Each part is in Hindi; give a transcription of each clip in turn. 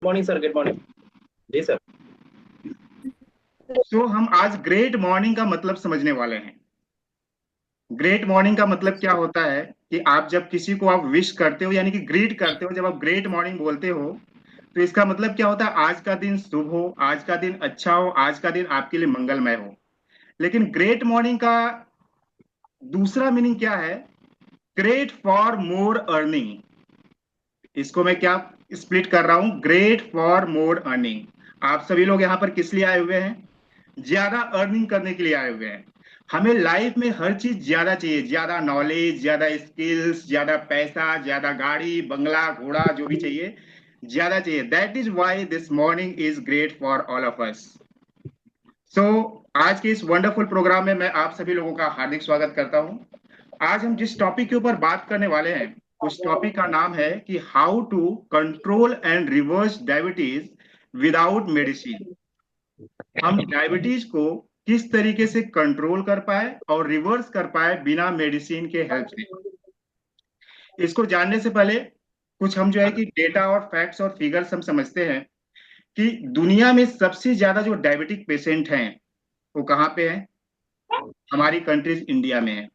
Morning sir, good morning. जी सर। हम आज ग्रेट मॉर्निंग का मतलब समझने वाले हैं। ग्रेट मॉर्निंग का मतलब क्या होता है कि आप जब किसी को आप विश करते हो यानी कि ग्रीट करते हो, जब आप ग्रेट मॉर्निंग बोलते हो तो इसका मतलब क्या होता है? आज का दिन शुभ हो, आज का दिन अच्छा हो, आज का दिन आपके लिए मंगलमय हो। लेकिन ग्रेट मॉर्निंग का दूसरा मीनिंग क्या है? Great for more earning. इसको मैं क्या स्प्लिट कर रहा हूं? Great for more earning. आप सभी लोग यहाँ पर किस लिए आए हुए हैं? ज्यादा अर्निंग करने के लिए आए हुए हैं। हमें लाइफ में हर चीज ज्यादा चाहिए, ज्यादा नॉलेज, ज्यादा स्किल्स, ज्यादा पैसा, ज्यादा गाड़ी बंगला घोड़ा जो भी चाहिए, ज्यादा चाहिए। That is why this morning is great for all of us. So आज के इस वंडरफुल प्रोग्राम में मैं आप सभी लोगों का हार्दिक स्वागत करता हूं। आज हम जिस टॉपिक के ऊपर बात करने वाले हैं, उस टॉपिक का नाम है कि how to control and reverse diabetes without medicine. हम डायबिटीज को किस तरीके से कंट्रोल कर पाए और रिवर्स कर पाए बिना मेडिसिन के हेल्प से। इसको जानने से पहले कुछ हम जो है कि डेटा और फैक्ट्स और फिगर्स हम समझते हैं कि दुनिया में सबसे ज्यादा जो डायबिटिक पेशेंट हैं वो कहाँ पे हैं? हमारी कंट्रीज इंडिया में है।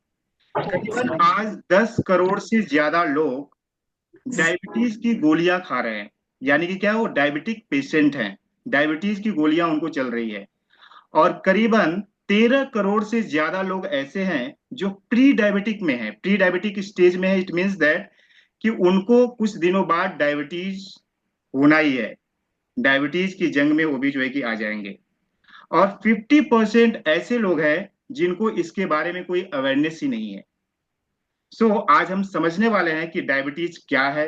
करीबन आज 10 करोड़ से ज्यादा लोग डायबिटीज की गोलियां खा रहे हैं। यानी कि क्या है? वो डायबिटिक पेशेंट हैं, डायबिटीज की गोलियां उनको चल रही है। और करीबन 13 करोड़ से ज्यादा लोग ऐसे हैं जो प्री डायबिटिक में हैं, प्री डायबिटिक स्टेज में है। इट मीन्स दैट कि उनको कुछ दिनों बाद डायबिटीज होना ही है, डायबिटीज की जंग में वो भी जो है कि आ जाएंगे। और 50% ऐसे लोग हैं जिनको इसके बारे में कोई अवेयरनेस ही नहीं है। आज हम समझने वाले हैं कि डायबिटीज क्या है,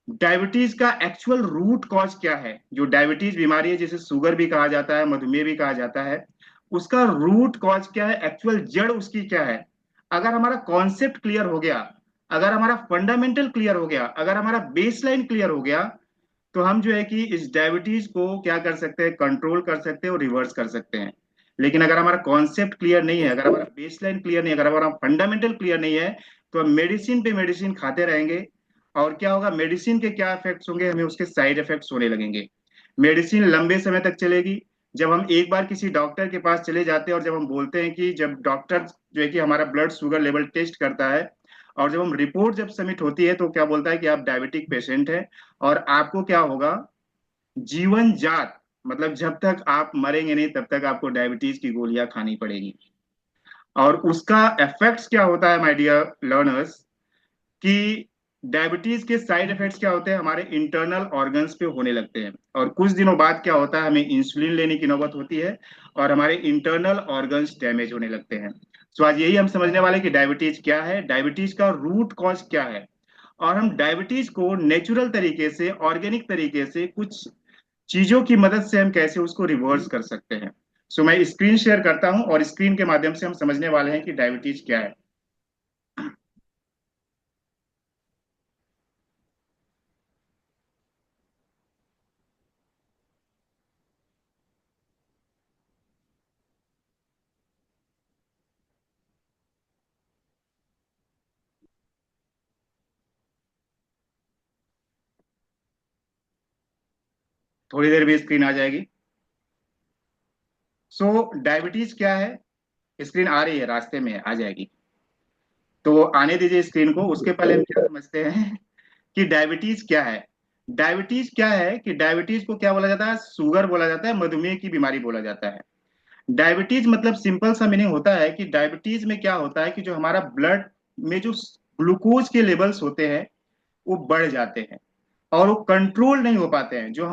डायबिटीज का एक्चुअल रूट कॉज क्या है। जो डायबिटीज बीमारी है, जिसे शुगर भी कहा जाता है, मधुमेह भी कहा जाता है, उसका रूट कॉज क्या है, एक्चुअल जड़ उसकी क्या है। अगर हमारा कॉन्सेप्ट क्लियर हो गया, अगर हमारा फंडामेंटल क्लियर हो गया, अगर हमारा बेसलाइन क्लियर हो गया, तो हम जो है कि इस डायबिटीज को क्या कर सकते हैं? कंट्रोल कर सकते हैं और रिवर्स कर सकते हैं। लेकिन अगर हमारा कॉन्सेप्ट क्लियर नहीं है, अगर हमारा बेसलाइन क्लियर नहीं है, अगर हमारा फंडामेंटल क्लियर नहीं है, तो हम मेडिसिन पे मेडिसिन खाते रहेंगे। और क्या होगा? मेडिसिन के क्या इफेक्ट्स होंगे? हमें उसके साइड इफेक्ट्स होने लगेंगे। मेडिसिन लंबे समय तक चलेगी। जब हम एक बार किसी डॉक्टर के पास चले जाते हैं और जब हम बोलते हैं कि जब डॉक्टर जो है कि हमारा ब्लड शुगर लेवल टेस्ट करता है और जब हम रिपोर्ट जब सबमिट होती है तो क्या बोलता है कि आप डायबिटिक पेशेंट हैं और आपको क्या होगा? जीवन जात, मतलब जब तक आप मरेंगे नहीं तब तक आपको डायबिटीज की गोलियां खानी पड़ेगी। और उसका इफेक्ट्स क्या होता है माय डियर लर्नर्स, कि डायबिटीज के साइड इफेक्ट्स क्या होते हैं? हमारे इंटरनल ऑर्गन्स पे होने लगते हैं और कुछ दिनों बाद क्या होता है? हमें इंसुलिन लेने की नौबत होती है और हमारे इंटरनल ऑर्गन्स डैमेज होने लगते हैं। आज यही हम समझने वाले हैं कि डायबिटीज क्या है, डायबिटीज का रूट कॉज क्या है, और हम डायबिटीज को नेचुरल तरीके से, ऑर्गेनिक तरीके से, कुछ चीजों की मदद से हम कैसे उसको रिवर्स कर सकते हैं। मैं स्क्रीन शेयर करता हूं और स्क्रीन के माध्यम से हम समझने वाले हैं कि डायबिटीज क्या है। थोड़ी देर भी स्क्रीन आ जाएगी। डायबिटीज क्या है? स्क्रीन आ रही है, रास्ते में है, आ जाएगी। तो आने दीजिए स्क्रीन को। उसके पहले हम क्या समझते हैं कि डायबिटीज क्या है। डायबिटीज क्या है कि डायबिटीज को क्या बोला जाता है? शुगर बोला जाता है, मधुमेह की बीमारी बोला जाता है। डायबिटीज मतलब सिंपल सा मीनिंग होता है कि डायबिटीज में क्या होता है कि जो हमारा ब्लड में जो ग्लूकोज के लेवल्स होते हैं वो बढ़ जाते हैं और वो कंट्रोल नहीं हो पाते हैं। जो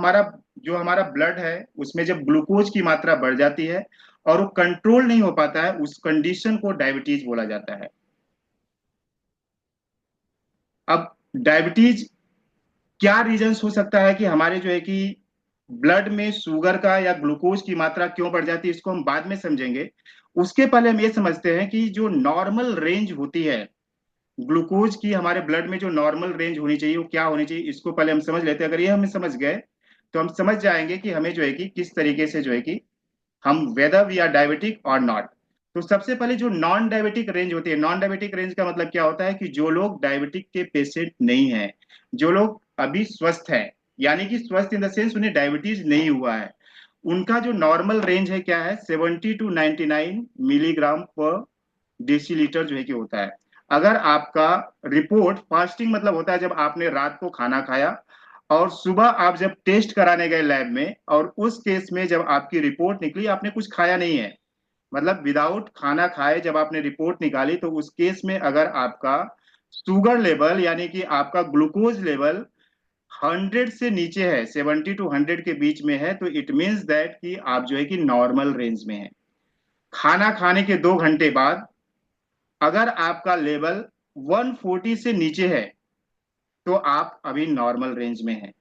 हमारा ब्लड है उसमें जब ग्लूकोज की मात्रा बढ़ जाती है और वो कंट्रोल नहीं हो पाता है, उस कंडीशन को डायबिटीज बोला जाता है। अब डायबिटीज क्या रीजंस हो सकता है कि हमारे जो है कि ब्लड में शुगर का या ग्लूकोज की मात्रा क्यों बढ़ जाती है, इसको हम बाद में समझेंगे। उसके पहले हम ये समझते हैं कि जो नॉर्मल रेंज होती है ग्लूकोज की, हमारे ब्लड में जो नॉर्मल रेंज होनी चाहिए वो क्या होनी चाहिए, इसको पहले हम समझ लेते हैं। अगर ये हम समझ गए तो हम समझ जाएंगे कि हमें जो है कि किस तरीके से जो है कि हम वेदर वी आर डायबिटिक और नॉट। तो सबसे पहले जो नॉन डायबिटिक रेंज होती है, नॉन डायबिटिक रेंज का मतलब क्या होता है कि जो लोग डायबिटिक के पेशेंट नहीं है, जो लोग अभी स्वस्थ हैं, यानी कि स्वस्थ इन द सेंस उन्हें डायबिटीज नहीं हुआ है। उनका जो नॉर्मल रेंज है क्या है, 70 to 99 मिलीग्राम पर डेसीलीटर जो है कि होता है। अगर आपका रिपोर्ट, फास्टिंग मतलब होता है जब आपने रात को खाना खाया और सुबह आप जब टेस्ट कराने गए लैब में, और उस केस में जब आपकी रिपोर्ट निकली आपने कुछ खाया नहीं है, मतलब विदाउट खाना खाए जब आपने रिपोर्ट निकाली, तो उस केस में अगर आपका शुगर लेवल यानी कि आपका ग्लूकोज लेवल 100 से नीचे है, 70 to 100 के बीच में है, तो इट मीन्स दैट कि आप जो है कि नॉर्मल रेंज में है। खाना खाने के 2 घंटे बाद अगर आपका लेवल 140 से नीचे है तो आप अभी नॉर्मल रेंज में है।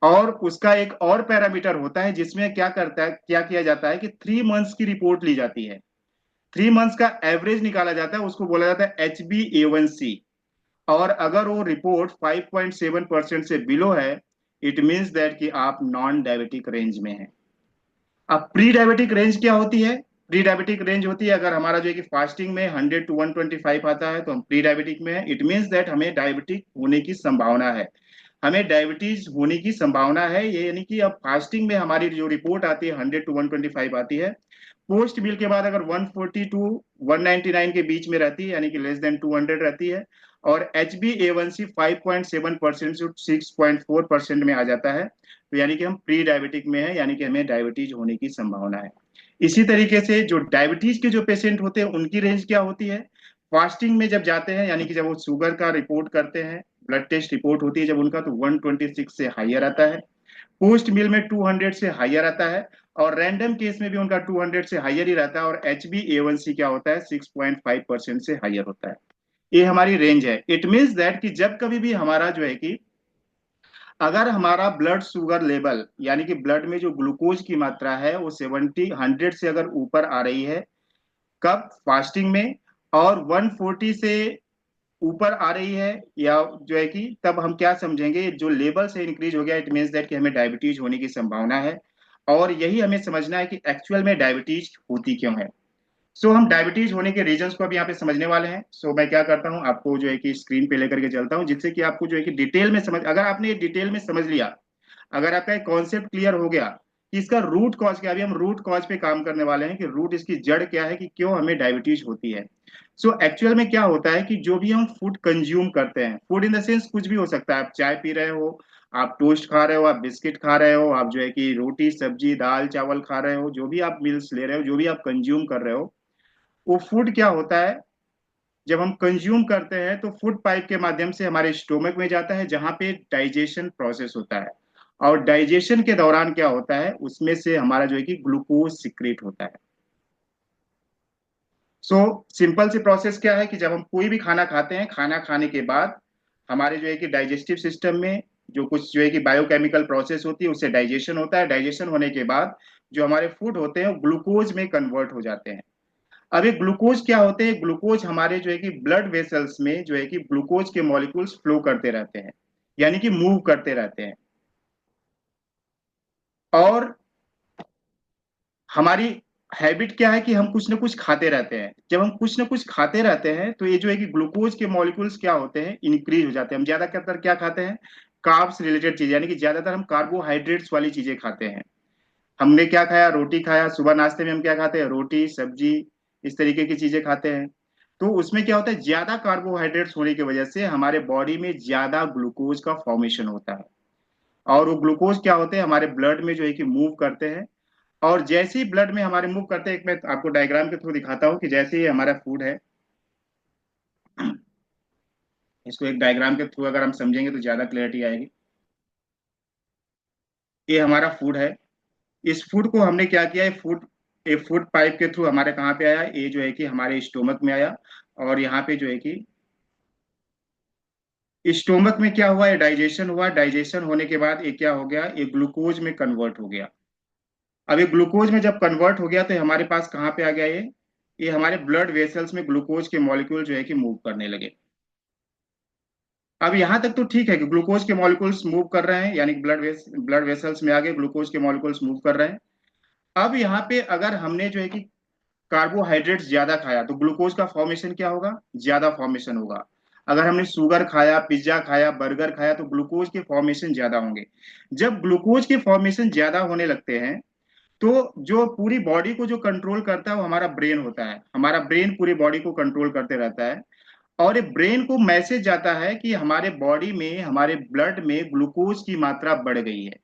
और उसका एक और पैरामीटर होता है जिसमें क्या किया जाता है कि 3 मंथ्स की रिपोर्ट ली जाती है, 3 मंथ्स का एवरेज निकाला जाता है, उसको बोला जाता है HbA1c। और अगर वो रिपोर्ट 5.7% से बिलो है, इट मीन्स दैट कि आप नॉन डायबिटिक रेंज में है। अब प्री डायबिटिक रेंज क्या होती है? प्री डायबिटिक रेंज होती है अगर हमारा जो है कि फास्टिंग में 100 to 125 आता है तो हम प्री डायबिटिक में है। इट मीन्स दैट हमें डायबिटिक होने की संभावना है, हमें डायबिटीज होने की संभावना है। ये यानी कि अब फास्टिंग में हमारी जो रिपोर्ट आती है 100 to 125 आती है, पोस्ट मील के बाद अगर 140 to 199 के बीच में रहती है यानी कि लेस देन 200 रहती है, और HbA1c 5.7% से 6.4% में आ जाता है, तो यानी कि हम प्री डायबिटिक में है, यानी कि हमें डायबिटीज होने की संभावना है। इसी तरीके से जो डायबिटीज के जो पेशेंट होते हैं उनकी रेंज क्या होती है? फास्टिंग में जब जाते हैं यानी कि जब वो शुगर का रिपोर्ट करते हैं, ब्लड टेस्ट रिपोर्ट होती है जब उनका, तो 126 से हाइयर आता है, पोस्ट मील में 200 से हाइयर आता है, और रैंडम केस में भी उनका 200 से हाइयर ही रहता है, और HbA1c क्या होता है, 6.5% से हाइयर होता है। ये हमारी रेंज है। इट मीन्स दैट कि जब कभी भी हमारा जो है कि अगर हमारा ब्लड शुगर लेवल यानी कि ब्लड में जो ग्लूकोज की मात्रा है वो 100 से अगर ऊपर आ रही है, कब? फास्टिंग में, और 140 से ऊपर आ रही है, या जो है कि तब हम क्या समझेंगे, जो लेवल से इंक्रीज हो गया, इट मीन्स दैट कि हमें डायबिटीज होने की संभावना है। और यही हमें समझना है कि एक्चुअल में डायबिटीज होती क्यों है। हम डायबिटीज होने के रीजंस को अभी यहाँ पे समझने वाले हैं। मैं क्या करता हूँ, आपको जो है कि स्क्रीन पे लेकर के चलता हूँ, जिससे कि आपको जो है कि डिटेल में समझ, अगर आपने ये डिटेल में समझ लिया, अगर आपका एक कॉन्सेप्ट क्लियर हो गया कि इसका रूट कॉज क्या है, अभी हम रूट कॉज पे काम करने वाले हैं कि रूट, इसकी जड़ क्या है कि क्यों हमें डायबिटीज होती है। एक्चुअल में क्या होता है कि जो भी हम फूड कंज्यूम करते हैं, फूड इन द सेंस कुछ भी हो सकता है, आप चाय पी रहे हो, आप टोस्ट खा रहे हो, आप बिस्किट खा रहे हो, आप जो है कि रोटी सब्जी दाल चावल खा रहे हो, जो भी आप मील्स ले रहे हो, जो भी आप कंज्यूम कर रहे हो, वो फूड क्या होता है, जब हम कंज्यूम करते हैं तो फूड पाइप के माध्यम से हमारे स्टोमक में जाता है, जहां पे डाइजेशन प्रोसेस होता है। और डाइजेशन के दौरान क्या होता है, उसमें से हमारा जो है कि ग्लूकोज सिक्रेट होता है। सिंपल सी प्रोसेस क्या है कि जब हम कोई भी खाना खाते हैं, खाना खाने के बाद हमारे जो है कि डाइजेस्टिव सिस्टम में जो कुछ जो है कि बायोकेमिकल प्रोसेस होती है, उससे डाइजेशन होता है। डाइजेशन होने के बाद जो हमारे फूड होते हैं वो ग्लूकोज में कन्वर्ट हो जाते हैं। अब ये ग्लूकोज क्या होते हैं? ग्लूकोज हमारे जो है कि ब्लड वेसल्स में जो है कि ग्लूकोज के मॉलिक्यूल्स फ्लो करते रहते हैं, यानी कि मूव करते रहते हैं। और हमारी हैबिट क्या है कि हम कुछ ना कुछ खाते रहते हैं। जब हम कुछ ना कुछ खाते रहते हैं तो ये जो है कि ग्लूकोज के मॉलिक्यूल्स क्या होते हैं, इंक्रीज हो जाते हैं। हम ज्यादातर क्या खाते हैं, कार्ब्स रिलेटेड चीज, यानी कि ज्यादातर हम कार्बोहाइड्रेट्स वाली चीजें खाते हैं। हमने क्या खाया, रोटी खाया, सुबह नाश्ते में हम क्या खाते हैं, रोटी सब्जी, इस तरीके की चीजें खाते हैं। तो उसमें क्या होता है, ज्यादा कार्बोहाइड्रेट्स होने की वजह से हमारे बॉडी में ज्यादा ग्लूकोज का फॉर्मेशन होता है। और वो ग्लूकोज क्या होते हैं, हमारे ब्लड में जो है कि मूव करते हैं। और जैसे ही ब्लड में हमारे मूव करते हैं, एक मैं आपको डायग्राम के थ्रू दिखाता हूँ कि जैसे ही हमारा फूड है, इसको एक डायग्राम के थ्रू अगर हम समझेंगे तो ज्यादा क्लैरिटी आएगी। ये हमारा फूड है। इस फूड को हमने क्या किया, ये फूड पाइप के थ्रू हमारे कहाँ पे आया, ये जो है कि हमारे स्टोमक में आया। और यहाँ पे जो है कि स्टोमक में क्या हुआ, ये डाइजेशन हुआ। डाइजेशन होने के बाद ये क्या हो गया, ये ग्लूकोज में कन्वर्ट हो गया। अब ये ग्लूकोज में जब कन्वर्ट हो गया तो हमारे पास कहाँ पे आ गया, ये हमारे ब्लड वेसल्स में ग्लूकोज के मॉलिक्यूल जो है कि मूव करने लगे। अब यहाँ तक तो ठीक है कि ग्लूकोज के मॉलिक्यूल्स मूव कर रहे हैं, यानी ब्लड वेसल्स में आगे ग्लूकोज के मॉलिक्यूल्स मूव कर रहे हैं। अब यहाँ पे अगर हमने जो है कि कार्बोहाइड्रेट्स ज्यादा खाया तो ग्लूकोज का फॉर्मेशन क्या होगा, ज्यादा फॉर्मेशन होगा। अगर हमने शुगर खाया, पिज्जा खाया, बर्गर खाया, तो ग्लूकोज के फॉर्मेशन ज्यादा होंगे। जब ग्लूकोज के फॉर्मेशन ज्यादा होने लगते हैं तो जो पूरी बॉडी को जो कंट्रोल करता है वो हमारा ब्रेन होता है। हमारा ब्रेन पूरी बॉडी को कंट्रोल करते रहता है, और ये ब्रेन को मैसेज जाता है कि हमारे बॉडी में, हमारे ब्लड में ग्लूकोज की मात्रा बढ़ गई है।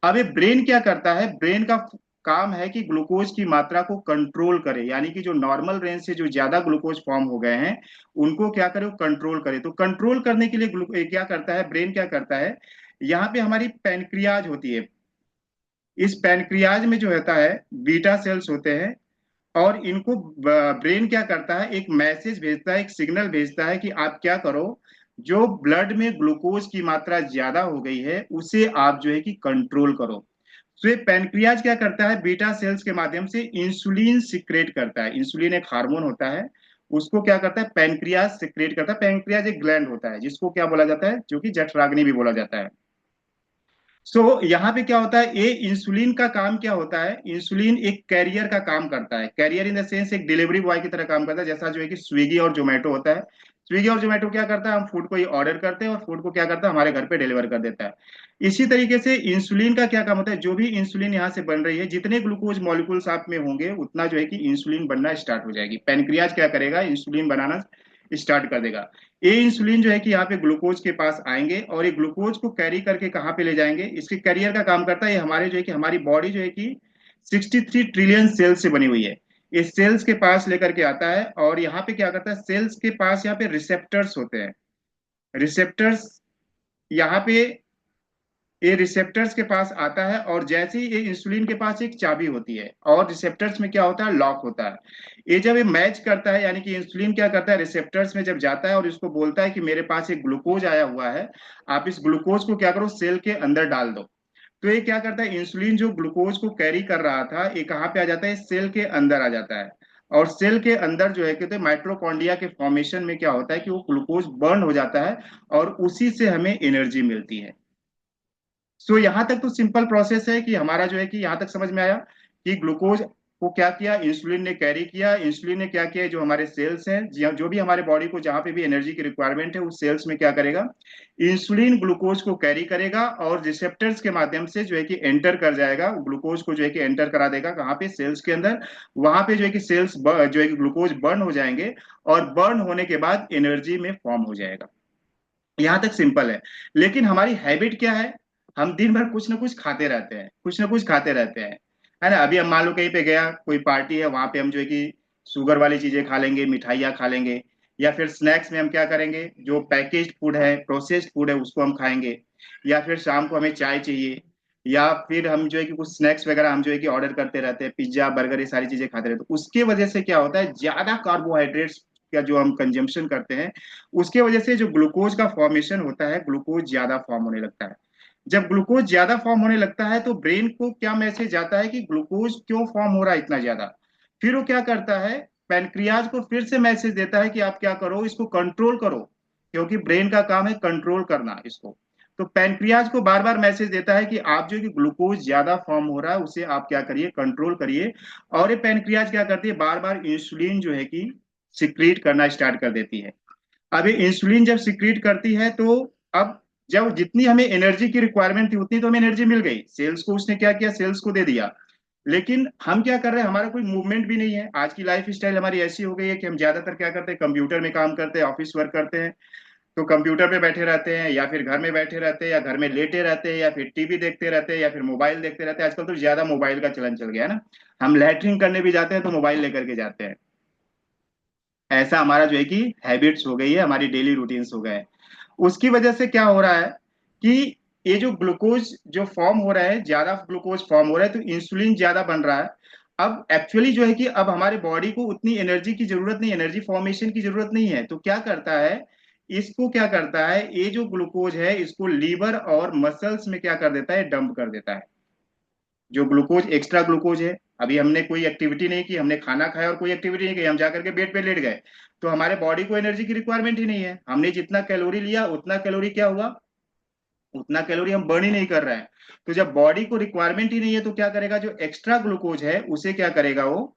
अब ये ब्रेन क्या करता है, ब्रेन का काम है कि ग्लूकोज की मात्रा को कंट्रोल करे, यानी कि जो नॉर्मल रेंज से जो ज्यादा ग्लूकोज फॉर्म हो गए हैं उनको क्या करे, वो कंट्रोल करे। तो कंट्रोल करने के लिए क्या करता है, ब्रेन क्या करता है, यहाँ पे हमारी पैनक्रियाज होती है। इस पैनक्रियाज में जो होता है बीटा सेल्स होते हैं, और इनको ब्रेन क्या करता है, एक मैसेज भेजता है, एक सिग्नल भेजता है कि आप क्या करो, जो ब्लड में ग्लूकोज की मात्रा ज्यादा हो गई है उसे आप जो है कि कंट्रोल करो। तो ये पैनक्रियाज क्या करता है, बीटा सेल्स के माध्यम से इंसुलिन सिक्रेट करता है। इंसुलिन एक हार्मोन होता है, उसको क्या करता है, पैनक्रियाज सिक्रेट करता है। पैनक्रियाज एक ग्लैंड होता है जिसको क्या बोला जाता है, जो कि जठराग्नि भी बोला जाता है। यहाँ पे क्या होता है, ये इंसुलिन का काम क्या होता है, इंसुलिन एक कैरियर का काम करता है। कैरियर इन द सेंस एक डिलीवरी बॉय की तरह काम करता है, जैसा जो है कि स्विगी और जोमेटो होता है। स्विगी और जोमेटो क्या करता है, हम फूड को ही ऑर्डर करते हैं और फूड को क्या करता है, हमारे घर पे डिलीवर कर देता है। इसी तरीके से इंसुलिन का क्या काम होता है, जो भी इंसुलिन यहाँ से बन रही है, जितने ग्लूकोज मॉलिक्यूल्स आप में होंगे उतना जो है कि इंसुलिन बनना स्टार्ट हो जाएगी। पैनक्रियाज क्या करेगा, इंसुलिन बनाना स्टार्ट कर देगा। ये इंसुलिन जो है कि यहाँ पे ग्लूकोज के पास आएंगे और ये ग्लूकोज को कैरी करके कहाँ पे ले जाएंगे, इसके कैरियर का काम करता है। ये हमारे जो है कि हमारी बॉडी जो है कि 63 ट्रिलियन सेल्स से बनी हुई है। इस सेल्स के पास लेकर के आता है, और यहाँ पे क्या करता है, सेल्स के पास यहाँ पे रिसेप्टर्स होते हैं। रिसेप्टर्स यहाँ पे, ये रिसेप्टर्स के पास आता है, और जैसे ही ये इंसुलिन के पास एक चाबी होती है, और रिसेप्टर्स में क्या होता है, लॉक होता है। ये जब ये मैच करता है, यानी कि इंसुलिन क्या करता है, रिसेप्टर्स में जब जाता है और इसको बोलता है कि मेरे पास एक ग्लूकोज आया हुआ है, आप इस ग्लूकोज को क्या करो, सेल के अंदर डाल दो। तो ये क्या करता है, इंसुलिन जो ग्लूकोज को कैरी कर रहा था, ये कहाँ पे आ जाता है, सेल के अंदर आ जाता है। और सेल के अंदर जो है कि माइट्रोकॉन्ड्रिया के फॉर्मेशन में क्या होता है कि वो ग्लूकोज बर्न हो जाता है, और उसी से हमें एनर्जी मिलती है। यहाँ तक तो सिंपल प्रोसेस है कि हमारा जो है कि यहाँ तक समझ में आया कि ग्लूकोज को क्या किया, इंसुलिन ने कैरी किया। इंसुलिन ने क्या किया, जो हमारे सेल्स हैं, जो भी हमारे बॉडी को जहां पे भी एनर्जी की रिक्वायरमेंट है उस सेल्स में क्या करेगा, इंसुलिन ग्लूकोज को कैरी करेगा, और रिसेप्टर्स के माध्यम से जो है कि एंटर कर जाएगा, ग्लूकोज को जो है कि एंटर करा देगा कहाँ पे, सेल्स के अंदर। वहां पे जो है कि सेल्स जो है कि ग्लूकोज बर्न हो जाएंगे, और बर्न होने के बाद एनर्जी में फॉर्म हो जाएगा। यहाँ तक सिंपल है। लेकिन हमारी हैबिट क्या है, हम दिन भर कुछ ना कुछ खाते रहते हैं, कुछ ना कुछ खाते रहते हैं, है ना। अभी हम मान लो कहीं पे गया, कोई पार्टी है, वहां पे हम जो है कि शुगर वाली चीजें खा लेंगे, मिठाइयाँ खा लेंगे, या फिर स्नैक्स में हम क्या करेंगे, जो पैकेज्ड फूड है, प्रोसेस्ड फूड है, उसको हम खाएंगे। या फिर शाम को हमें चाय चाहिए, या फिर हम जो है कि कुछ स्नैक्स वगैरह हम जो है कि ऑर्डर करते रहते हैं, पिज्जा बर्गर ये सारी चीजें खाते रहते हैं। तो उसके वजह से क्या होता है, ज्यादा कार्बोहाइड्रेट्स का जो हम कंजम्पशन करते हैं, उसके वजह से जो ग्लूकोज का फॉर्मेशन होता है, ग्लूकोज ज्यादा फॉर्म होने लगता है। जब ग्लूकोज ज्यादा फॉर्म होने लगता है तो ब्रेन को क्या मैसेज आता है कि ग्लूकोज क्यों फॉर्म हो रहा है इतना ज्यादा। फिर वो क्या करता है, पैनक्रियाज को फिर से मैसेज देता है कि आप क्या करो, इसको कंट्रोल करो, क्योंकि ब्रेन का काम है कंट्रोल करना इसको। तो पैनक्रियाज को बार बार मैसेज देता है कि आप जो कि ग्लूकोज ज्यादा फॉर्म हो रहा है उसे आप क्या करिए, कंट्रोल करिए। और ये पैनक्रियाज क्या करती है, बार बार इंसुलिन जो है कि सिक्रीट करना स्टार्ट कर देती है। अब ये इंसुलिन जब सिक्रीट करती है तो अब जब जितनी हमें एनर्जी की रिक्वायरमेंट थी उतनी तो हमें एनर्जी मिल गई, सेल्स को उसने क्या किया, सेल्स को दे दिया। लेकिन हम क्या कर रहे हैं, हमारा कोई मूवमेंट भी नहीं है। आज की लाइफ स्टाइल हमारी ऐसी हो गई है कि हम ज्यादातर क्या करते हैं, कंप्यूटर में काम करते हैं, ऑफिस वर्क करते हैं। तो कंप्यूटर पे बैठे रहते हैं, या फिर घर में बैठे रहते हैं, या घर में लेटे रहते हैं, या फिर टीवी देखते रहते हैं, या फिर मोबाइल देखते रहते हैं। आजकल तो ज्यादा मोबाइल का चलन चल गया है ना। हम लैट्रिन करने भी जाते हैं तो मोबाइल लेकर के जाते हैं। ऐसा हमारा जो है कि हैबिट्स हो गई है, हमारी डेली रूटीन्स हो गए हैं। उसकी वजह से क्या हो रहा है कि ये जो ग्लूकोज जो फॉर्म हो रहा है, ज्यादा ग्लूकोज फॉर्म हो रहा है, तो इंसुलिन ज्यादा बन रहा है। अब एक्चुअली जो है कि अब हमारे बॉडी को उतनी एनर्जी की जरूरत नहीं, एनर्जी फॉर्मेशन की जरूरत नहीं है। तो क्या करता है, इसको क्या करता है, ये जो ग्लूकोज है इसको लीवर और मसल्स में क्या कर देता है, डंप कर देता है। जो ग्लूकोज एक्स्ट्रा ग्लूकोज है, अभी हमने कोई एक्टिविटी नहीं की, हमने खाना खाया और कोई एक्टिविटी नहीं की, हम जाकर के बेड पे लेट गए, तो हमारे बॉडी को एनर्जी की रिक्वायरमेंट ही नहीं है। हमने जितना कैलोरी लिया उतना कैलोरी क्या हुआ, उतना कैलोरी हम बर्न ही नहीं कर रहे हैं। तो जब बॉडी को रिक्वायरमेंट ही नहीं है तो क्या करेगा, जो एक्स्ट्रा ग्लूकोज है उसे क्या करेगा, वो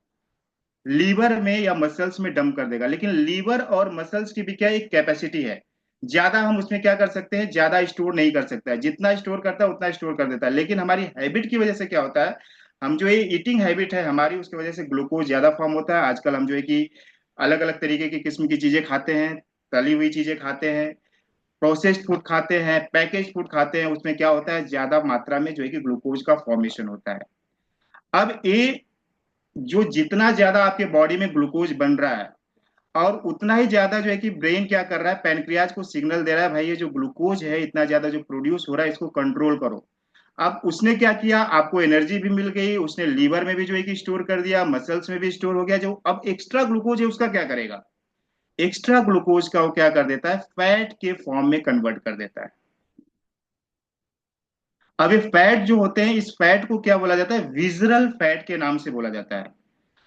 लीवर में या मसल्स में डंप कर देगा। लेकिन लीवर और मसल्स की भी क्या एक कैपेसिटी है, ज्यादा हम उसमें क्या कर सकते हैं, ज्यादा स्टोर नहीं कर सकता है, जितना स्टोर करता है उतना स्टोर कर देता है। लेकिन हमारी हैबिट की वजह से क्या होता है, हम जो ये ईटिंग हैबिट है हमारी, उसकी वजह से ग्लूकोज ज्यादा फॉर्म होता है। आजकल हम जो है कि अलग अलग तरीके की किस्म की चीजें खाते हैं, तली हुई चीजें खाते हैं, प्रोसेस्ड फूड खाते हैं, पैकेज फूड खाते हैं, उसमें क्या होता है, ज्यादा मात्रा में जो है कि ग्लूकोज का फॉर्मेशन होता है। अब ये जो जितना ज्यादा आपके बॉडी में ग्लूकोज बन रहा है, और उतना ही ज्यादा जो है कि ब्रेन क्या कर रहा है, पैनक्रियाज को सिग्नल दे रहा है, भाई ये जो ग्लूकोज है इतना ज्यादा जो प्रोड्यूस हो रहा है इसको कंट्रोल करो। अब उसने क्या किया, आपको एनर्जी भी मिल गई, उसने लीवर में भी जो है कि स्टोर कर दिया, मसल्स में भी स्टोर हो गया। जो अब एक्स्ट्रा ग्लूकोज है उसका क्या करेगा, एक्स्ट्रा ग्लूकोज का वो क्या कर देता है, फैट के फॉर्म में कन्वर्ट कर देता है। अब ये फैट जो होते हैं, इस फैट को क्या बोला जाता है, विजरल फैट के नाम से बोला जाता है।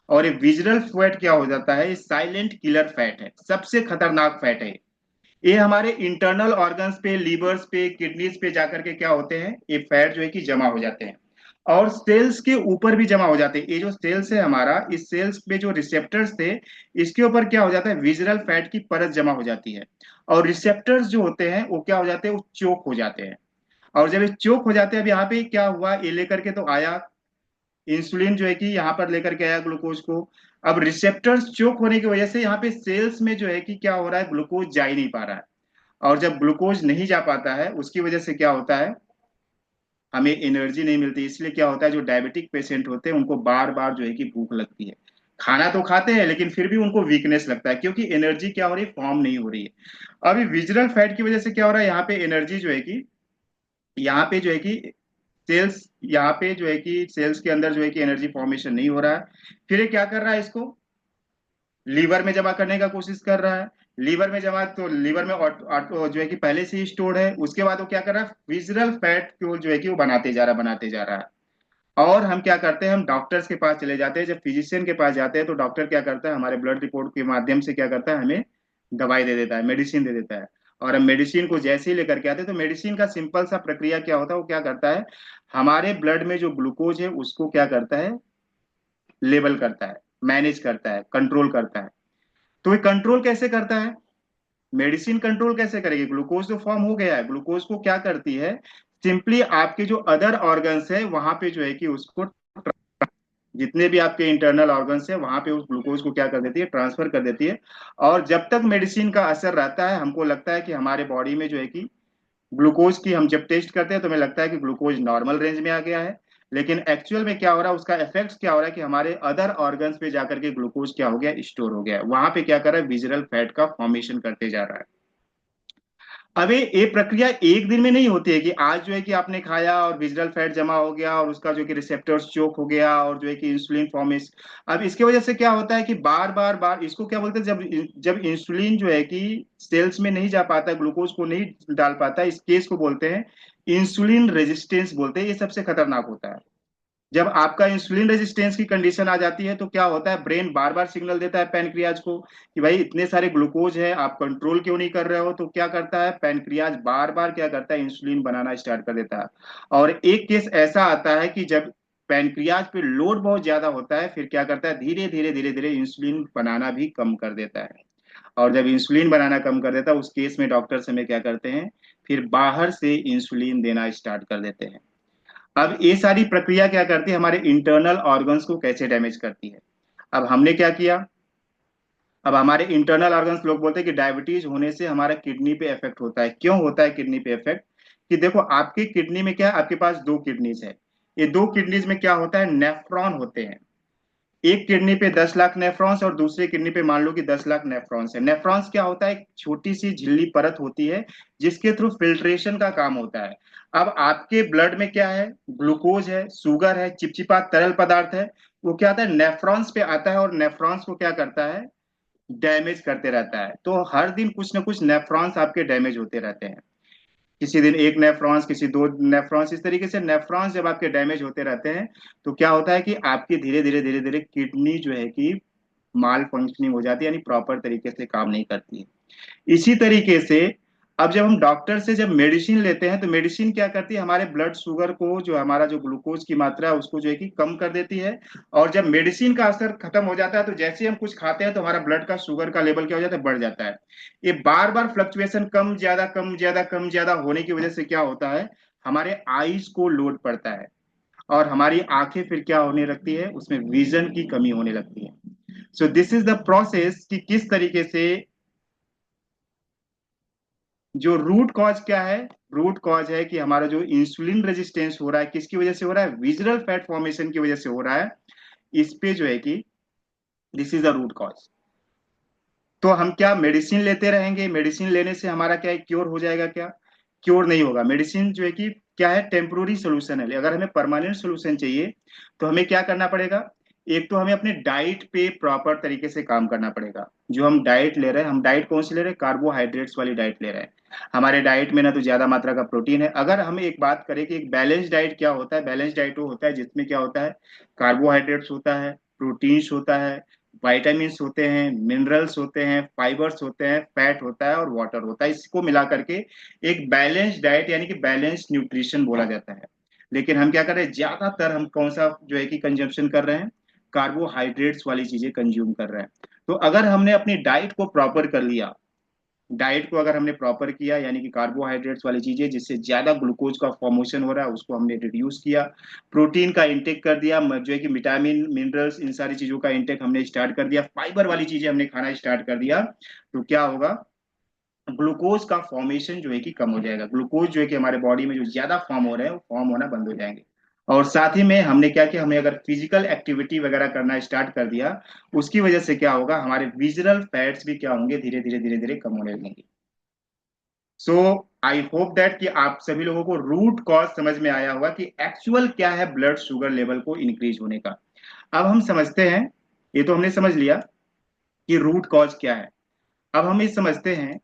और ये विजरल फैट क्या हो जाता है, साइलेंट किलर फैट है, सबसे खतरनाक फैट है। ये हमारे इंटरनल ऑर्गन्स पे, लीवर्स पे, किडनीज पे जाकर के क्या होते हैं, ये फैट जो है कि जमा हो जाते हैं। और सेल्स के ऊपर भी जमा हो जाते हैं। ये जो सेल्स है हमारा, इस सेल्स पे जो रिसेप्टर्स थे, इसके ऊपर क्या हो जाता है, विजरल फैट की परत जमा हो जाती है। और रिसेप्टर्स जो होते हैं वो क्या हो जाते हैं, वो चोक हो जाते हैं। और जब ये चोक हो जाते हैं, अब यहाँ पे क्या हुआ, ये लेकर के तो आया इंसुलिन जो है कि यहाँ पर लेकर के आया ग्लूकोज को। अब रिसेप्टर्स चोक होने की वजह से यहाँ पे सेल्स में जो है कि क्या हो रहा है, ग्लूकोज जा ही नहीं पा रहा है। और जब ग्लूकोज नहीं जा पाता है, उसकी वजह से क्या होता है, हमें एनर्जी नहीं मिलती। इसलिए क्या होता है, जो डायबिटिक पेशेंट होते हैं उनको बार बार जो है कि भूख लगती है। खाना तो खाते हैं लेकिन फिर भी उनको वीकनेस लगता है, क्योंकि एनर्जी क्या हो रही है, फॉर्म नहीं हो रही है। अभी विजरल फैट की वजह से क्या हो रहा है, यहाँ पे एनर्जी जो है कि, यहाँ पे जो है कि सेल्स, यहाँ पे जो है कि सेल्स के अंदर जो है कि एनर्जी फॉर्मेशन नहीं हो रहा है। फिर ये क्या कर रहा है, इसको लीवर में जमा करने का कोशिश कर रहा है। लीवर में जमा, तो लीवर में ऑटो जो है कि पहले से ही स्टोर्ड है। उसके बाद वो क्या कर रहा है, विजरल फैट को जो है कि वो बनाते जा रहा है, बनाते जा रहा है। और हम क्या करते हैं, हम डॉक्टर्स के पास चले जाते हैं। जब फिजिशियन के पास जाते हैं तो डॉक्टर क्या करता है, हमारे ब्लड रिपोर्ट के माध्यम से क्या करता है, हमें दवाई दे देता है, मेडिसिन दे देता है। और हम मेडिसिन को जैसे ही लेकर के आते हैं, तो मेडिसिन का सिंपल सा प्रक्रिया क्या होता है, वो क्या करता है, हमारे ब्लड में जो ग्लूकोज है उसको क्या करता है, लेवल करता है, मैनेज करता है, कंट्रोल करता है। तो ये कंट्रोल कैसे करता है, मेडिसिन कंट्रोल कैसे करेगी, ग्लूकोज तो फॉर्म हो गया है, ग्लूकोज को क्या करती है, सिंपली आपके जो अदर ऑर्गन्स है वहां पे जो है कि उसको, जितने भी आपके इंटरनल ऑर्गन्स है वहां पे उस ग्लूकोज को क्या कर देती है, ट्रांसफर कर देती है। और जब तक मेडिसिन का असर रहता है, हमको लगता है कि हमारे बॉडी में जो है कि ग्लूकोज की, हम जब टेस्ट करते हैं तो हमें लगता है कि ग्लूकोज नॉर्मल रेंज में आ गया है। लेकिन एक्चुअल में क्या हो रहा है, उसका इफेक्ट क्या हो रहा है, कि हमारे अदर ऑर्गन्स पे जाकर के ग्लूकोज क्या हो गया, स्टोर हो गया है, वहां पे क्या कर रहा है, विजरल फैट का फॉर्मेशन करते जा रहा है। अब ये प्रक्रिया एक दिन में नहीं होती है, कि आज जो है कि आपने खाया और विजरल फैट जमा हो गया और उसका जो कि रिसेप्टर्स चोक हो गया और जो है कि इंसुलिन फॉर्मेशन। अब इसकी वजह से क्या होता है कि बार बार बार इसको क्या बोलते हैं, जब जब इंसुलिन जो है कि सेल्स में नहीं जा पाता, ग्लूकोज को नहीं डाल पाता, इस केस को बोलते हैं इंसुलिन रेजिस्टेंस बोलते हैं। ये सबसे खतरनाक होता है। जब आपका इंसुलिन रेजिस्टेंस की कंडीशन आ जाती है तो क्या होता है, ब्रेन बार बार सिग्नल देता है पैनक्रियाज को कि भाई इतने सारे ग्लूकोज है, आप कंट्रोल क्यों नहीं कर रहे हो। तो क्या करता है, पैनक्रियाज बार बार क्या करता है, इंसुलिन बनाना स्टार्ट कर देता है। और एक केस ऐसा आता है कि जब पैनक्रियाज पे लोड बहुत ज्यादा होता है, फिर क्या करता है, धीरे धीरे धीरे धीरे इंसुलिन बनाना भी कम कर देता है। और जब इंसुलिन बनाना कम कर देता है, उस केस में डॉक्टर्स हमें क्या करते हैं, फिर बाहर से इंसुलिन देना स्टार्ट कर देते हैं। अब ये सारी प्रक्रिया क्या करती है, हमारे इंटरनल ऑर्गन्स को कैसे डैमेज करती है। अब हमने क्या किया, अब हमारे इंटरनल ऑर्गन्स, लोग बोलते हैं कि डायबिटीज होने से हमारा किडनी पे इफेक्ट होता है। क्यों होता है किडनी पे इफेक्ट, कि देखो आपकी किडनी में क्या है, आपके पास दो किडनीज है। ये दो किडनीज में क्या होता है, नेफ्रॉन होते हैं। एक किडनी पे 10 लाख नेफ्रॉन्स और दूसरे किडनी पे मान लो कि 10 लाख नेफ्रॉन्स है। नेफ्रॉन्स क्या होता है, एक छोटी सी झिल्ली परत होती है जिसके थ्रू फिल्ट्रेशन का काम होता है। अब आपके ब्लड में क्या है, ग्लूकोज है, शुगर है, चिपचिपा तरल पदार्थ है। वो क्या आता है, नेफ्रॉन्स पे आता है और नेफ्रॉन्स को क्या करता है, डैमेज करते रहता है। तो हर दिन कुछ ना कुछ नेफ्रॉन्स आपके डैमेज होते रहते हैं। किसी दिन एक नेफ्रॉन्स, किसी दो नेफ्रॉन्स, इस तरीके से नेफ्रॉन्स जब आपके डैमेज होते रहते हैं, तो क्या होता है कि आपकी धीरे धीरे धीरे धीरे किडनी जो है कि माल फंक्शनिंग हो जाती है, यानी प्रॉपर तरीके से काम नहीं करती है। इसी तरीके से अब जब हम डॉक्टर से जब मेडिसिन लेते हैं तो मेडिसिन क्या करती है, हमारे ब्लड शुगर को, जो हमारा जो ग्लूकोज की मात्रा है उसको जो है कि कम कर देती है। और जब मेडिसिन का असर खत्म हो जाता है तो जैसे ही हम कुछ खाते हैं तो हमारा ब्लड का शुगर का लेवल क्या हो जाता है, बढ़ जाता है। ये बार बार फ्लक्चुएशन कम ज्यादा कम ज्यादा कम ज्यादा होने की वजह से क्या होता है, हमारे आईज को लोड पड़ता है और हमारी आंखें फिर क्या होने लगती है, उसमें विजन की कमी होने लगती है। So this is the process कि किस तरीके से जो रूट कॉज क्या है, रूट कॉज है कि हमारा जो इंसुलिन रेजिस्टेंस हो रहा है किसकी वजह से हो रहा है, विजरल फैट फॉर्मेशन की वजह से हो रहा है। इस पे जो है कि this is the root cause. तो हम क्या मेडिसिन लेते रहेंगे, मेडिसिन लेने से हमारा क्या है, क्योर हो जाएगा क्या? क्योर नहीं होगा। मेडिसिन जो है कि क्या है, टेम्पोररी सोल्यूशन है। अगर हमें परमानेंट सोल्यूशन चाहिए तो हमें क्या करना पड़ेगा, एक तो हमें अपने डाइट पे प्रॉपर तरीके से काम करना पड़ेगा। जो हम डाइट ले रहे हैं, हम डाइट कौन सी ले रहे हैं, कार्बोहाइड्रेट्स वाली डाइट ले रहे हैं। हमारे डाइट में ना तो ज्यादा मात्रा का प्रोटीन है। अगर हम एक बात करें कि एक बैलेंस डाइट क्या होता है, बैलेंस डाइट वो होता है जिसमें क्या होता है, कार्बोहाइड्रेट्स होता है, प्रोटीन्स होता है, वाइटामिन्स होते हैं, मिनरल्स होते हैं, फाइबर्स होते हैं, फैट होता है और वाटर होता है। इसको मिला करके एक बैलेंस डाइट यानी कि बैलेंस न्यूट्रिशन बोला जाता है। लेकिन हम क्या कर रहे हैं, ज्यादातर हम कौन सा जो है कि कंजम्पशन कर रहे हैं, कार्बोहाइड्रेट्स वाली चीजें कंज्यूम कर रहे हैं। तो अगर हमने अपनी डाइट को प्रॉपर कर लिया, डाइट को अगर हमने प्रॉपर किया यानी कि कार्बोहाइड्रेट्स वाली चीजें जिससे ज्यादा ग्लूकोज का फॉर्मेशन हो रहा है उसको हमने रिड्यूस किया, प्रोटीन का इंटेक कर दिया, जो है कि विटामिन मिनरल्स इन सारी चीजों का इंटेक हमने स्टार्ट कर दिया, फाइबर वाली चीजें हमने खाना स्टार्ट कर दिया, तो क्या होगा, ग्लूकोज का फॉर्मेशन जो है कि कम हो जाएगा। ग्लूकोज जो है कि हमारे बॉडी में जो ज्यादा फॉर्म हो रहे हैं वो फॉर्म होना बंद हो जाएंगे। और साथ ही में हमने क्या किया, हमें अगर फिजिकल एक्टिविटी वगैरह करना स्टार्ट कर दिया, उसकी वजह से क्या होगा, हमारे विजरल फैट्स भी क्या होंगे, धीरे धीरे धीरे धीरे कम होने लगेंगे। सो आई होप दैट कि आप सभी लोगों को रूट कॉज समझ में आया होगा कि एक्चुअल क्या है ब्लड शुगर लेवल को इंक्रीज होने का। अब हम समझते हैं, ये तो हमने समझ लिया कि रूट कॉज क्या है। अब हम ये समझते हैं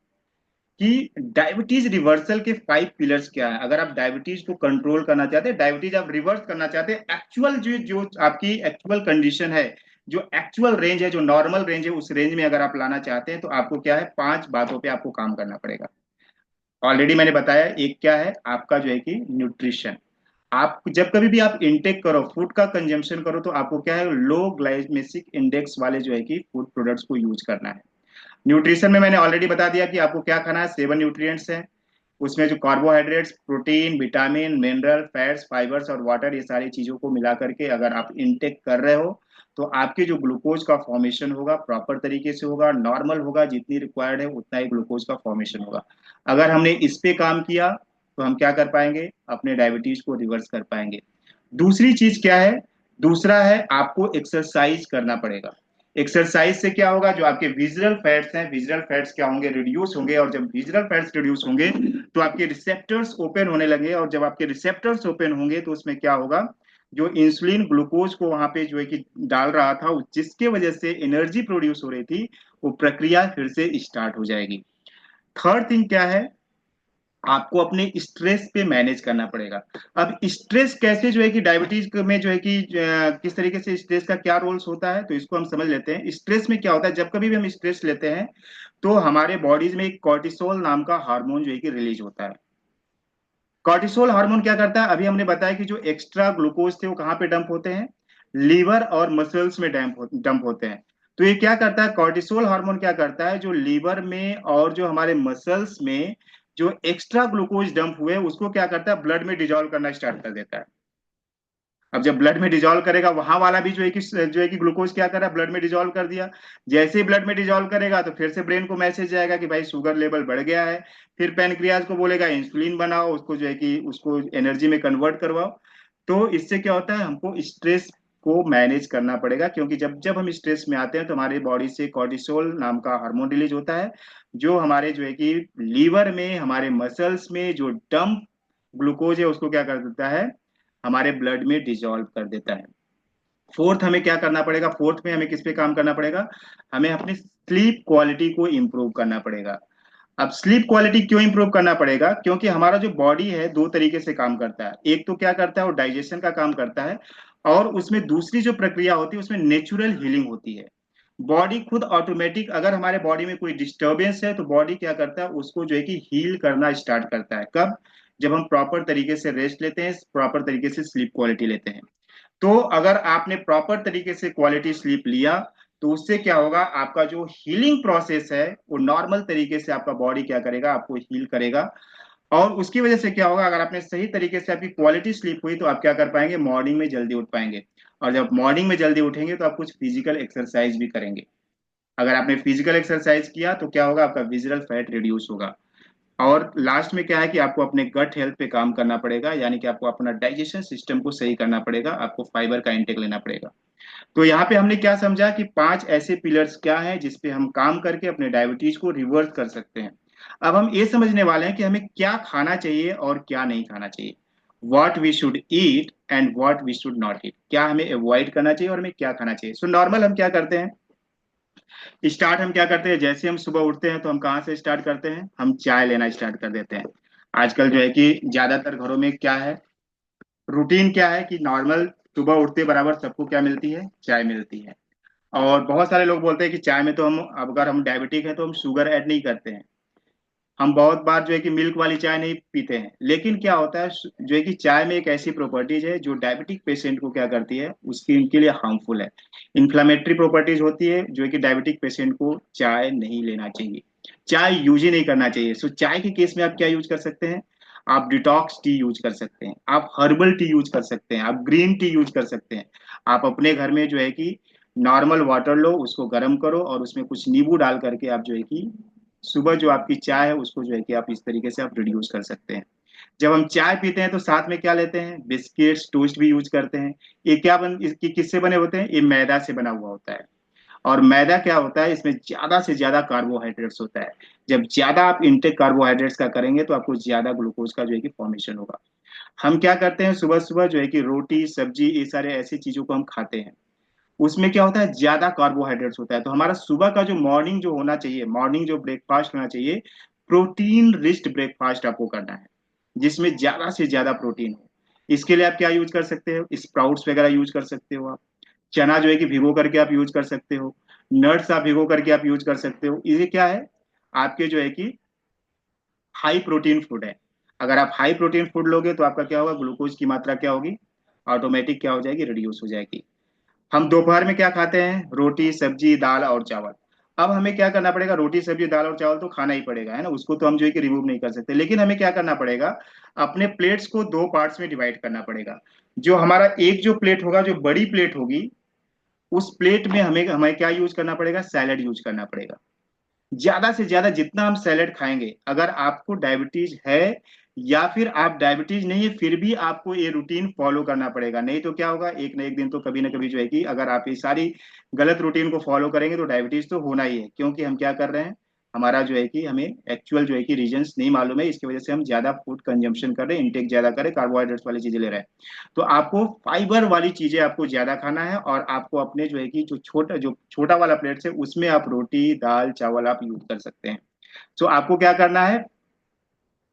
कि डायबिटीज रिवर्सल के 5 पिलर्स क्या है। अगर आप डायबिटीज को कंट्रोल करना चाहते हैं, डायबिटीज आप रिवर्स करना चाहते हैं, एक्चुअल जो जो आपकी एक्चुअल कंडीशन है, जो एक्चुअल रेंज है, जो नॉर्मल रेंज है, उस रेंज में अगर आप लाना चाहते हैं तो आपको क्या है, 5 बातों पे आपको काम करना पड़ेगा। ऑलरेडी मैंने बताया, एक क्या है आपका जो है कि न्यूट्रिशन। आप जब कभी भी आप इनटेक करो, फूड का कंजम्पशन करो, तो आपको क्या है, लो ग्लाइमेमिक इंडेक्स वाले जो है कि फूड प्रोडक्ट्स को यूज करना है। न्यूट्रिशन में मैंने ऑलरेडी बता दिया कि आपको क्या खाना है, 7 न्यूट्रिएंट्स हैं। उसमें जो carbohydrates, protein, vitamin, mineral, fats, fibres और वाटर, ये सारी चीजों को मिला करके अगर आप इनटेक कर रहे हो तो आपके जो ग्लूकोज का फॉर्मेशन होगा प्रॉपर तरीके से होगा, नॉर्मल होगा, जितनी रिक्वायर्ड है उतना ही ग्लूकोज का फॉर्मेशन होगा। अगर हमने इस पे काम किया तो हम क्या कर पाएंगे, अपने डायबिटीज को रिवर्स कर पाएंगे। दूसरी चीज क्या है, दूसरा है आपको एक्सरसाइज करना पड़ेगा। एक्सरसाइज से क्या होगा, जो आपके विजरल फैट्स हैं, विजरल फैट्स क्या होंगे, रिड्यूस होंगे। और जब विजरल फैट्स रिड्यूस होंगे तो आपके रिसेप्टर्स ओपन होने लगे, और जब आपके रिसेप्टर्स ओपन होंगे तो उसमें क्या होगा, जो इंसुलिन ग्लूकोज को वहां पे जो है कि डाल रहा था, जिसके वजह से एनर्जी प्रोड्यूस हो रही थी, वो प्रक्रिया फिर से स्टार्ट हो जाएगी। थर्ड थिंग क्या है, आपको अपने स्ट्रेस पे मैनेज करना पड़ेगा। अब स्ट्रेस कैसे जो है कि डायबिटीज में जो है कि किस तरीके से स्ट्रेस का क्या रोल्स होता है, तो इसको हम समझ लेते हैं। स्ट्रेस में क्या होता है, जब कभी भी हम स्ट्रेस लेते हैं तो हमारे बॉडीज में एक कॉर्टिसोल नाम का हार्मोन जो है कि रिलीज होता है। कॉर्टिसोल हार्मोन क्या करता है, अभी हमने बताया कि जो एक्स्ट्रा ग्लूकोज थे वो कहाँ पे डंप होते हैं, लीवर और मसल्स में डंप होते हैं। तो ये क्या करता है, कॉर्टिसोल हार्मोन क्या करता है, जो लीवर में और जो हमारे मसल्स में जो एक्स्ट्रा ग्लूकोज डंप हुए उसको क्या करता है, ब्लड में डिजोल्व करना स्टार्ट कर देता है। अब जब ब्लड में डिजोल्व करेगा, वहां वाला भी जो है कि ग्लूकोज क्या कर रहा है, ब्लड में डिजोल्व कर दिया। जैसे ही ब्लड में डिजोल्व करेगा तो फिर से ब्रेन को मैसेज जाएगा कि भाई शुगर लेवल बढ़ गया है। फिर पैनक्रियाज को बोलेगा इंसुलिन बनाओ, उसको जो है कि उसको एनर्जी में कन्वर्ट करवाओ। तो इससे क्या होता है, हमको स्ट्रेस को मैनेज करना पड़ेगा, क्योंकि जब जब हम स्ट्रेस में आते हैं तो हमारी बॉडी से कॉर्टिसोल नाम का हार्मोन रिलीज होता है, जो हमारे जो है कि लीवर में, हमारे मसल्स में जो डंप ग्लूकोज है उसको क्या कर देता है, हमारे ब्लड में डिजोल्व कर देता है। फोर्थ हमें क्या करना पड़ेगा, फोर्थ में हमें किस पे काम करना पड़ेगा, हमें अपनी स्लीप क्वालिटी को इंप्रूव करना पड़ेगा। अब स्लीप क्वालिटी क्यों इंप्रूव करना पड़ेगा, क्योंकि हमारा जो बॉडी है 2 तरीके से काम करता है। एक तो क्या करता है, वो डाइजेशन का काम करता है, और उसमें दूसरी जो प्रक्रिया होती है उसमें नेचुरल हीलिंग होती है। बॉडी खुद ऑटोमेटिक, अगर हमारे बॉडी में कोई डिस्टरबेंस है तो बॉडी क्या करता है, उसको जो है कि हील करना स्टार्ट करता है। कब? जब हम प्रॉपर तरीके से रेस्ट लेते हैं, प्रॉपर तरीके से स्लीप क्वालिटी लेते हैं। तो अगर आपने प्रॉपर तरीके से क्वालिटी स्लीप लिया तो उससे क्या होगा, आपका जो हीलिंग प्रोसेस है वो नॉर्मल तरीके से आपका बॉडी क्या करेगा, आपको हील करेगा। और उसकी वजह से क्या होगा, अगर आपने सही तरीके से आपकी क्वालिटी स्लीप हुई तो आप क्या कर पाएंगे, मॉर्निंग में जल्दी उठ पाएंगे। और जब मॉर्निंग में जल्दी उठेंगे तो आप कुछ फिजिकल एक्सरसाइज भी करेंगे। अगर आपने फिजिकल एक्सरसाइज किया तो क्या होगा, आपका विजरल फैट रिड्यूस होगा। और लास्ट में क्या है कि आपको अपने गट हेल्थ पे काम करना पड़ेगा, यानी कि आपको अपना डाइजेशन सिस्टम को सही करना पड़ेगा, आपको फाइबर का इंटेक लेना पड़ेगा। तो यहाँ पे हमने क्या समझा कि 5 ऐसे पिलर्स क्या हैं जिसपे हम काम करके अपने डायबिटीज को रिवर्स कर सकते हैं। अब हम ये समझने वाले हैं कि हमें क्या खाना चाहिए और क्या नहीं खाना चाहिए। What we should eat and what we should not eat, क्या हमें अवॉइड करना चाहिए और हमें क्या खाना चाहिए। सो नॉर्मल हम क्या करते हैं, स्टार्ट हम क्या करते हैं, जैसे हम सुबह उठते हैं तो हम कहाँ से स्टार्ट करते हैं, हम चाय लेना स्टार्ट कर देते हैं। आजकल जो है कि ज्यादातर घरों में क्या है, रूटीन क्या है कि नॉर्मल सुबह उठते बराबर सबको क्या मिलती है, चाय मिलती है। और बहुत सारे लोग बोलते हैं कि चाय में तो हम, अगर हम डायबिटिक हैं तो हम शुगर ऐड नहीं करते हैं। हम बहुत बार जो है कि मिल्क वाली चाय नहीं पीते हैं, लेकिन क्या होता है जो है कि चाय में एक ऐसी प्रॉपर्टीज है जो डायबिटिक पेशेंट को क्या करती है, उसकी इनके लिए हार्मफुल है। इन्फ्लामेटरी प्रॉपर्टीज होती है जो है कि डायबिटिक पेशेंट को चाय नहीं लेना चाहिए, चाय यूज ही नहीं करना चाहिए। सो चाय के केस में आप क्या यूज कर सकते हैं, आप डिटॉक्स टी यूज कर सकते हैं, आप हर्बल टी यूज कर सकते हैं, आप ग्रीन टी यूज कर सकते हैं। आप अपने घर में जो है कि नॉर्मल वाटर लो, उसको गर्म करो और उसमें कुछ नींबू डाल करके आप जो है कि सुबह जो आपकी चाय है उसको जो है कि आप इस तरीके से आप रिड्यूस कर सकते हैं। जब हम चाय पीते हैं तो साथ में क्या लेते हैं, बिस्किट्स टोस्ट भी यूज करते हैं। ये क्या इसकी किससे बने होते हैं, ये मैदा से बना हुआ होता है। और मैदा क्या होता है, इसमें ज्यादा से ज्यादा कार्बोहाइड्रेट्स होता है। जब ज्यादा आप इंटेक कार्बोहाइड्रेट्स का करेंगे तो आपको ज्यादा ग्लूकोज का जो है कि फॉर्मेशन होगा। हम क्या करते हैं, सुबह सुबह जो है कि रोटी सब्जी ये सारे ऐसी चीजों को हम खाते हैं, उसमें क्या होता है, ज्यादा कार्बोहाइड्रेट्स होता है। तो हमारा सुबह का जो मॉर्निंग जो होना चाहिए, मॉर्निंग जो ब्रेकफास्ट होना चाहिए, प्रोटीन रिच्ड ब्रेकफास्ट आपको करना है, जिसमें ज्यादा से ज्यादा प्रोटीन हो। इसके लिए आप क्या यूज कर सकते हो, स्प्राउट्स वगैरह यूज कर सकते हो आप। चना जो है कि भिगो करके आप यूज कर सकते हो। नट्स आप भिगो करके आप यूज कर सकते हो। ये क्या है, आपके जो है कि हाई प्रोटीन फूड है। अगर आप हाई प्रोटीन फूड लोगे तो आपका क्या होगा, ग्लूकोज की मात्रा क्या होगी, ऑटोमेटिक क्या हो जाएगी, रिड्यूस हो जाएगी। हम दोपहर में क्या खाते हैं, रोटी सब्जी दाल और चावल। अब हमें क्या करना पड़ेगा, रोटी सब्जी दाल और चावल तो खाना ही पड़ेगा, है ना, उसको तो हम जो है कि रिमूव नहीं कर सकते। लेकिन हमें क्या करना पड़ेगा, अपने प्लेट्स को दो पार्ट्स में डिवाइड करना पड़ेगा। जो हमारा एक जो प्लेट होगा, जो बड़ी प्लेट होगी, उस प्लेट में हमें हमें क्या यूज करना पड़ेगा, सैलेड यूज करना पड़ेगा। ज्यादा से ज्यादा जितना हम सैलेड खाएंगे, अगर आपको डायबिटीज है या फिर आप डायबिटीज नहीं है फिर भी आपको ये रूटीन फॉलो करना पड़ेगा। नहीं तो क्या होगा, एक ना एक दिन तो कभी ना कभी जो है कि अगर आप ये सारी गलत रूटीन को फॉलो करेंगे तो डायबिटीज तो होना ही है। क्योंकि हम क्या कर रहे हैं, हमारा जो है कि हमें एक्चुअल जो है कि रीजंस नहीं मालूम है, इसकी वजह से हम ज्यादा फूड कंजम्पशन कर रहे हैं, इंटेक ज्यादा कर रहे हैं, कार्बोहाइड्रेट्स वाली चीजें ले रहे हैं। तो आपको फाइबर वाली चीजें आपको ज्यादा खाना है, और आपको अपने जो है कि जो छोटा वाला प्लेट है उसमें आप रोटी दाल चावल आप यूज कर सकते हैं। तो आपको क्या करना है,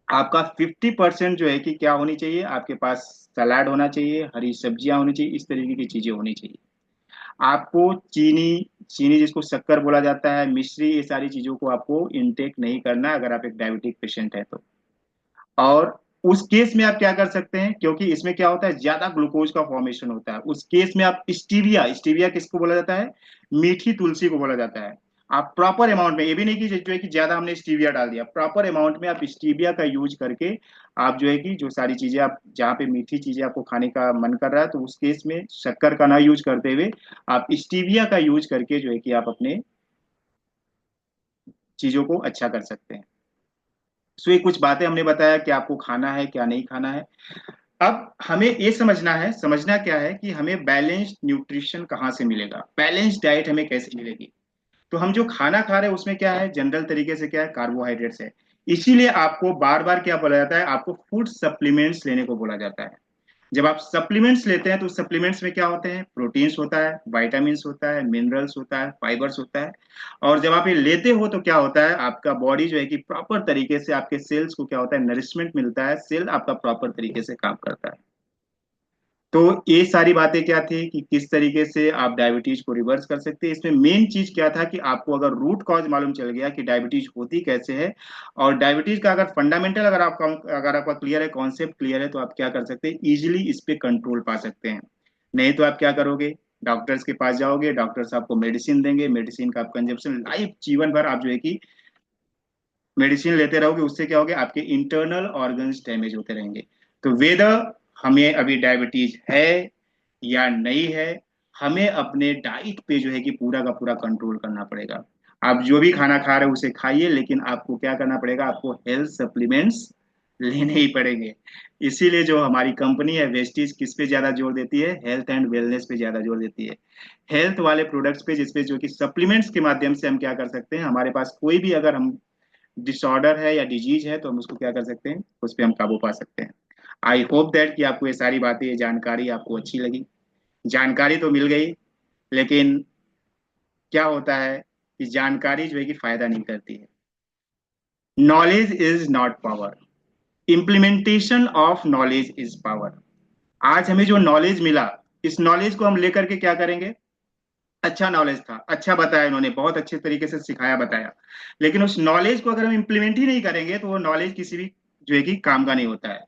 आपका 50% जो है कि क्या होनी चाहिए, आपके पास सलाद होना चाहिए, हरी सब्जियां होनी चाहिए, इस तरीके की चीजें होनी चाहिए। आपको चीनी, चीनी जिसको शक्कर बोला जाता है, मिश्री, ये सारी चीजों को आपको इनटेक नहीं करना अगर आप एक डायबिटिक पेशेंट है तो। और उस केस में आप क्या कर सकते हैं, क्योंकि इसमें क्या होता है, ज्यादा ग्लूकोज का फॉर्मेशन होता है, उस केस में आप स्टीविया, स्टीविया किसको बोला जाता है, मीठी तुलसी को बोला जाता है। आप प्रॉपर अमाउंट में, ये भी नहीं कि जो है कि ज्यादा हमने स्टीविया डाल दिया, प्रॉपर अमाउंट में आप स्टीविया का यूज करके आप जो है कि जो सारी चीजें आप जहाँ पे मीठी चीजें आपको खाने का मन कर रहा है तो उस केस में शक्कर का ना यूज करते हुए आप स्टीविया का यूज करके जो है कि आप अपने चीजों को अच्छा कर सकते हैं। सो ये कुछ बातें हमने बताया कि आपको खाना है क्या नहीं खाना है। अब हमें ये समझना है, समझना क्या है कि हमें बैलेंस्ड न्यूट्रिशन कहाँ से मिलेगा, बैलेंस्ड डाइट हमें कैसे मिलेगी। तो हम जो खाना खा रहे हैं उसमें क्या है, जनरल तरीके से क्या है, कार्बोहाइड्रेट्स है। इसीलिए आपको बार बार क्या बोला जाता है, आपको फूड सप्लीमेंट्स लेने को बोला जाता है। जब आप सप्लीमेंट्स लेते हैं तो सप्लीमेंट्स में क्या होते हैं, प्रोटीन्स होता है, विटामिन्स होता है, मिनरल्स होता है, फाइबर्स होता है। और जब आप ये लेते हो तो क्या होता है, आपका बॉडी जो है कि प्रॉपर तरीके से आपके सेल्स को क्या होता है, नरिशमेंट मिलता है, सेल आपका प्रॉपर तरीके से काम करता है। तो ये सारी बातें क्या थी कि किस तरीके से आप डायबिटीज को रिवर्स कर सकते हैं। इसमें मेन चीज क्या था कि आपको अगर रूट कॉज मालूम चल गया कि डायबिटीज होती कैसे है, और डायबिटीज का अगर फंडामेंटल अगर आपका क्लियर है, कॉन्सेप्ट क्लियर है, तो आप क्या कर सकते हैं, इजिली इस पे कंट्रोल पा सकते हैं। नहीं तो आप क्या करोगे, डॉक्टर्स के पास जाओगे, डॉक्टर्स आपको मेडिसिन देंगे, मेडिसिन का आप कंजप्शन लाइफ जीवन भर आप जो है कि मेडिसिन लेते रहोगे, उससे क्या होगा, आपके इंटरनल ऑर्गन्स डैमेज होते रहेंगे। तो वेदर हमें अभी डायबिटीज है या नहीं है, हमें अपने डाइट पे जो है कि पूरा का पूरा कंट्रोल करना पड़ेगा। आप जो भी खाना खा रहे हो उसे खाइए, लेकिन आपको क्या करना पड़ेगा, आपको हेल्थ सप्लीमेंट्स लेने ही पड़ेंगे। इसीलिए जो हमारी कंपनी है वेस्टीज किस पे ज्यादा जोर देती है, हेल्थ एंड वेलनेस पे ज्यादा जोर देती है। हेल्थ वाले प्रोडक्ट्स पे, जिसपे जो कि सप्लीमेंट्स के माध्यम से हम क्या कर सकते हैं, हमारे पास कोई भी अगर हम डिसऑर्डर है या डिजीज है, तो हम उसको क्या कर सकते हैं, उस पर हम काबू पा सकते हैं। आई होप दैट कि आपको ये सारी बातें, ये जानकारी आपको अच्छी लगी। जानकारी तो मिल गई, लेकिन क्या होता है कि जानकारी जो है कि फायदा नहीं करती है। Knowledge is not power, implementation of knowledge is power. आज हमें जो नॉलेज मिला, इस नॉलेज को हम लेकर के क्या करेंगे, अच्छा नॉलेज था, अच्छा बताया इन्होंने, बहुत अच्छे तरीके से सिखाया बताया, लेकिन उस नॉलेज को अगर हम इम्प्लीमेंट ही नहीं करेंगे, तो वो नॉलेज किसी भी जो है कि काम का नहीं होता है।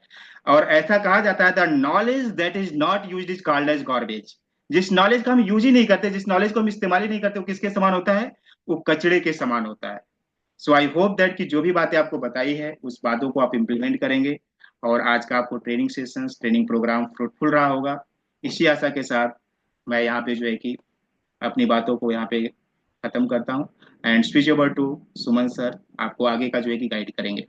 और ऐसा कहा जाता है, the knowledge that is not used is called as garbage. जिस नॉलेज का हम यूज ही नहीं करते, जिस नॉलेज को हम इस्तेमाल ही नहीं करते, वो किसके समान होता है, वो कचड़े के समान होता है। सो आई होप दैट कि जो भी बातें आपको बताई है, उस बातों को आप इम्प्लीमेंट करेंगे, और आज का आपको training session, training programme fruitful रहा होगा। इसी आशा के साथ मैं यहाँ पे जो है कि अपनी बातों को यहाँ पे खत्म करता हूँ, and switch over to Suman sir, आपको आगे का जो है कि गाइड करेंगे।